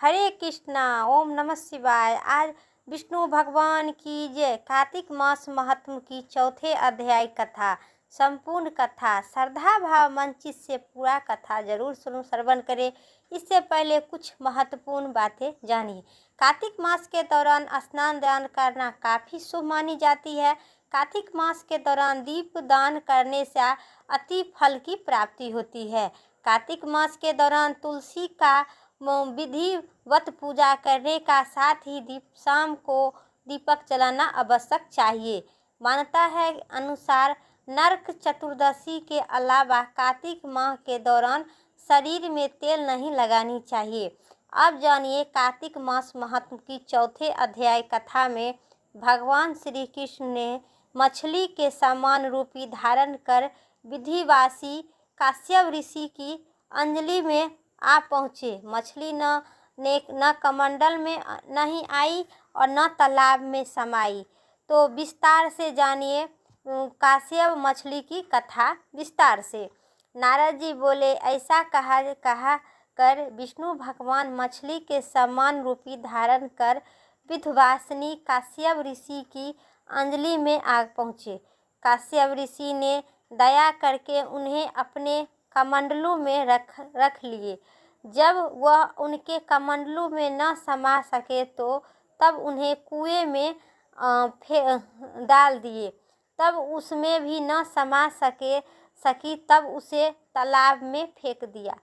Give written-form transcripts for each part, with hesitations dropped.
हरे कृष्णा। ओम नमः शिवाय। आज विष्णु भगवान की जय। कार्तिक मास महात्म की चौथे अध्याय कथा। संपूर्ण कथा श्रद्धा भाव मंचित से पूरा कथा जरूर सुनो, श्रवण करें। इससे पहले कुछ महत्वपूर्ण बातें जानिए। कार्तिक मास के दौरान स्नान दान करना काफ़ी शुभ मानी जाती है। कार्तिक मास के दौरान दीप दान करने से अति फल की प्राप्ति होती है। कार्तिक मास के दौरान तुलसी का विधिवत पूजा करने का साथ ही शाम को दीपक जलाना आवश्यक चाहिए। मान्यता है अनुसार नरक चतुर्दशी के अलावा कार्तिक माह के दौरान शरीर में तेल नहीं लगानी चाहिए। अब जानिए कार्तिक मास महात्म की चौथे अध्याय कथा में भगवान श्री कृष्ण ने मछली के समान रूपी धारण कर विधिवासी काश्यप ऋषि की अंजलि में आ पहुँचे। मछली न कमंडल में नहीं आई और न तालाब में समाई। तो विस्तार से जानिए काश्यप मछली की कथा विस्तार से। नारद जी बोले, ऐसा कहा कर विष्णु भगवान मछली के समान रूपी धारण कर विधिवासिनी काश्यप ऋषि की अंजलि में आ पहुँचे। काश्यप ऋषि ने दया करके उन्हें अपने कमंडलू में रख लिए। जब वह उनके कमंडलू में न समा सके तो तब उन्हें कुएं में डाल दिए। तब उसमें भी न समा सकी तब उसे तालाब में फेंक दिया।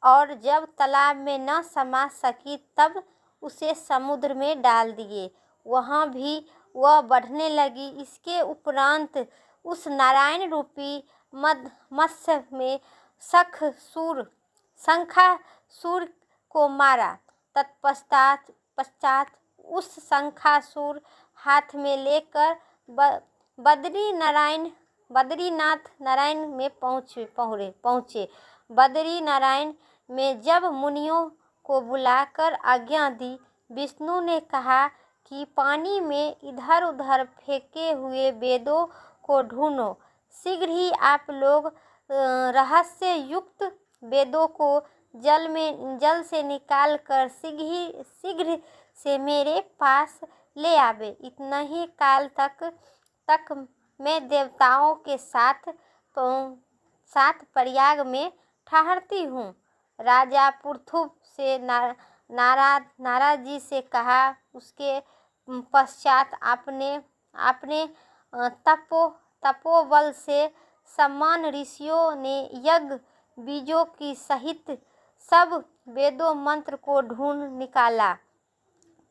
और जब तालाब में न समा सकी तब उसे समुद्र में डाल दिए। वहाँ भी वह बढ़ने लगी। इसके उपरांत उस नारायण रूपी मत्स्य में शंखासुर को मारा। तत्पश्चात उस शंखासुर हाथ में लेकर बद्रीनाथ नारायण में पहुँचे। बद्री नारायण में जब मुनियों को बुलाकर आज्ञा दी, विष्णु ने कहा कि पानी में इधर उधर फेंके हुए वेदों को ढूंढो। शीघ्र ही आप लोग रहस्य युक्त वेदों को जल से निकाल कर शीघ्र से मेरे पास ले आवे। इतना ही काल तक मैं देवताओं के साथ प्रयाग में ठहरती हूँ। राजा पृथु से नारद जी से कहा। उसके पश्चात आपने तपोबल से सम्मान ऋषियों ने यज्ञ बीजों की सहित सब वेदों मंत्र को ढूंढ निकाला।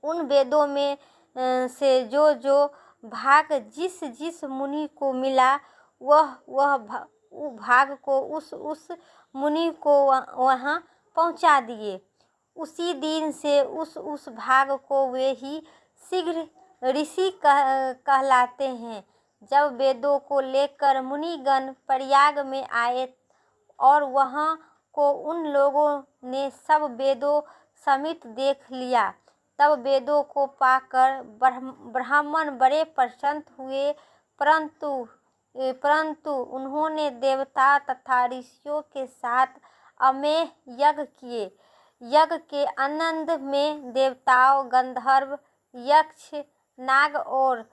उन वेदों में से जो भाग जिस मुनि को मिला वह भाग को उस मुनि को वहाँ पहुँचा दिए। उसी दिन से उस भाग को वे ही शीघ्र ऋषि कहलाते हैं। जब वेदों को लेकर मुनिगण प्रयाग में आए और वहाँ को उन लोगों ने सब वेदों समेत देख लिया, तब वेदों को पाकर ब्राह्मण बड़े प्रसन्न हुए। परंतु उन्होंने देवता तथा ऋषियों के साथ अमेय यज्ञ किए। यज्ञ के आनंद में देवताओं, गंधर्व, यक्ष, नाग और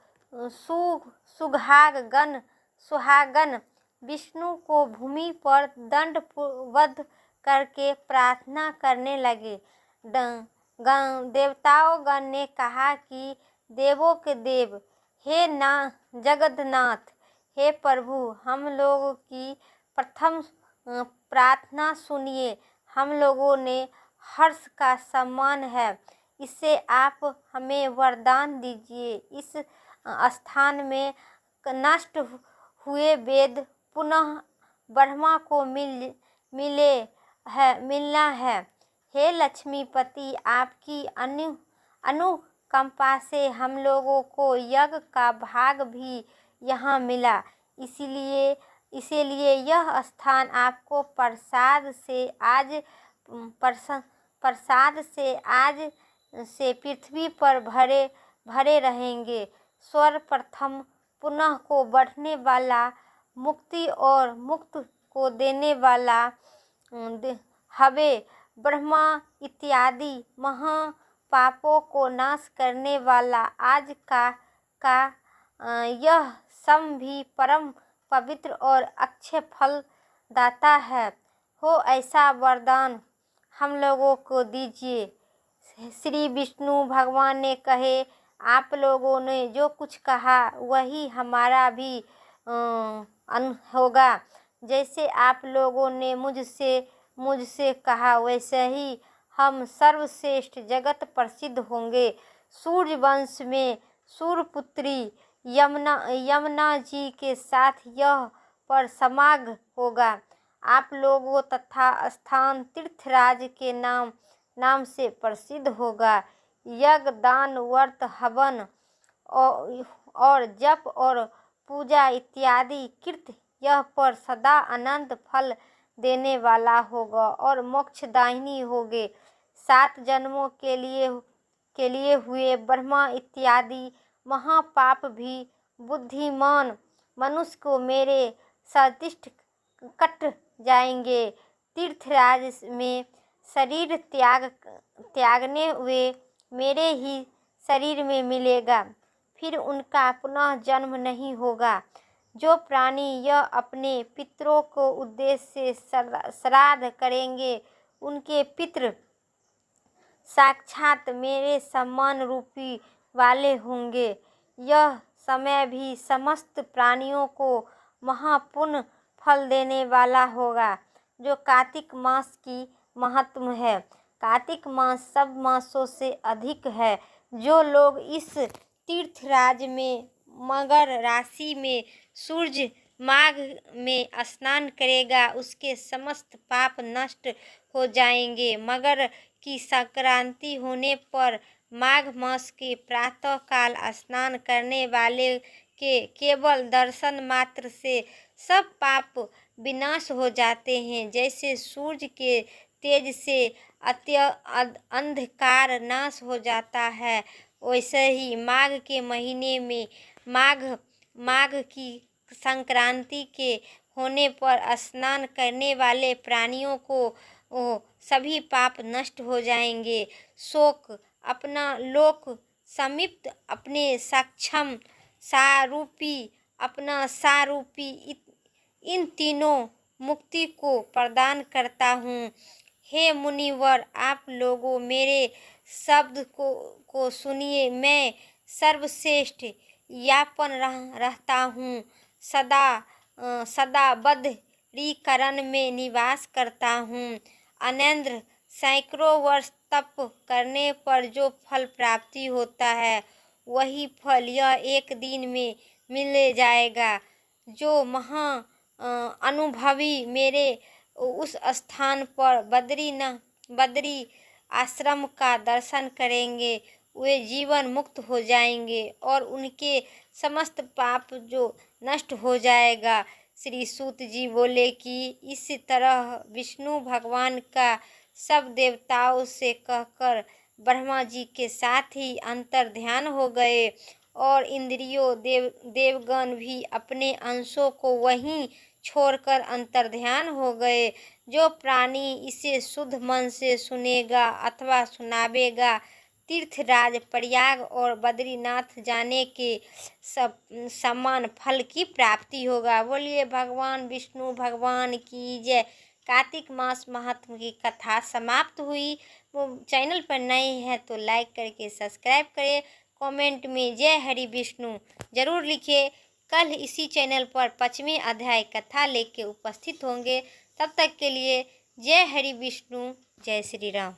सुहागन विष्णु को भूमि पर दंडवत करके प्रार्थना करने लगे। देवताओं ने कहा कि देवों के देव, हे जगन्नाथ, हे प्रभु, हम लोगों की प्रथम प्रार्थना सुनिए। हम लोगों ने हर्ष का सम्मान है, इससे आप हमें वरदान दीजिए। इस स्थान में नष्ट हुए वेद पुनः ब्रह्मा को मिलना है। हे लक्ष्मीपति, आपकी अनुकंपा से हम लोगों को यज्ञ का भाग भी यहाँ मिला। इसीलिए यह स्थान आपको प्रसाद से पृथ्वी पर भरे रहेंगे। सर्वप्रथम पुनः को बढ़ने वाला, मुक्ति और मुक्त को देने वाला हवे ब्रह्मा इत्यादि महापापों को नाश करने वाला आज का यह सम भी परम पवित्र और अक्षय फल दाता है। हो ऐसा वरदान हम लोगों को दीजिए। श्री विष्णु भगवान ने कहे, आप लोगों ने जो कुछ कहा वही हमारा भी होगा। जैसे आप लोगों ने मुझसे कहा वैसे ही हम सर्वश्रेष्ठ जगत प्रसिद्ध होंगे। सूर्य वंश में सूर्यपुत्री यमुना जी के साथ यह पर समाग होगा। आप लोगों तथा स्थान तीर्थराज के नाम से प्रसिद्ध होगा। यज्ञ दान व्रत हवन और जप और पूजा इत्यादि कृत यह पर सदा अनंत फल देने वाला होगा और मोक्षदायिनी होगे। 7 जन्मों के लिए हुए ब्रह्मा इत्यादि महापाप भी बुद्धिमान मनुष्य को मेरे सदिष्ट कट जाएंगे। तीर्थराज में शरीर त्यागने हुए मेरे ही शरीर में मिलेगा, फिर उनका पुनः जन्म नहीं होगा। जो प्राणी यह अपने पितरों को उद्देश्य से श्राद्ध करेंगे, उनके पितृ साक्षात मेरे सम्मान रूपी वाले होंगे। यह समय भी समस्त प्राणियों को महापुण्य फल देने वाला होगा। जो कार्तिक मास की महत्व है, कार्तिक मास सब मासों से अधिक है। जो लोग इस तीर्थराज में मकर राशि में सूर्य माघ में स्नान करेगा, उसके समस्त पाप नष्ट हो जाएंगे। मकर की संक्रांति होने पर माघ मास के प्रातः काल स्नान करने वाले के केवल दर्शन मात्र से सब पाप विनाश हो जाते हैं। जैसे सूर्य के तेज से अंधकार नाश हो जाता है, वैसे ही माघ के महीने में माघ की संक्रांति के होने पर स्नान करने वाले प्राणियों को सभी पाप नष्ट हो जाएंगे। शोक अपना लोक समीप्त अपने सक्षम सारूपी इन तीनों मुक्ति को प्रदान करता हूँ। हे मुनिवर, आप लोगों मेरे शब्द को सुनिए। मैं सर्वश्रेष्ठ यापन रहता हूँ, सदा बद्रीकरण में निवास करता हूँ। अनेंद्र सैकड़ों वर्ष तप करने पर जो फल प्राप्ति होता है, वही फल यह एक दिन में मिल जाएगा। जो महा अनुभवी मेरे उस स्थान पर बद्री आश्रम का दर्शन करेंगे, वे जीवन मुक्त हो जाएंगे और उनके समस्त पाप जो नष्ट हो जाएगा। श्री सूत जी बोले कि इस तरह विष्णु भगवान का सब देवताओं से कहकर ब्रह्मा जी के साथ ही अंतर ध्यान हो गए और इंद्रियों देवगण भी अपने अंशों को वहीं छोड़कर अंतर ध्यान हो गए। जो प्राणी इसे शुद्ध मन से सुनेगा अथवा सुनावेगा, तीर्थराज प्रयाग और बद्रीनाथ जाने के समान फल की प्राप्ति होगा। बोलिए भगवान विष्णु भगवान की जय। कार्तिक मास महात्म की कथा समाप्त हुई। वो चैनल पर नए हैं तो लाइक करके सब्सक्राइब करें। कमेंट में जय हरि विष्णु जरूर लिखिए। कल इसी चैनल पर 5वें अध्याय कथा लेके उपस्थित होंगे। तब तक के लिए जय हरि विष्णु, जय श्री राम।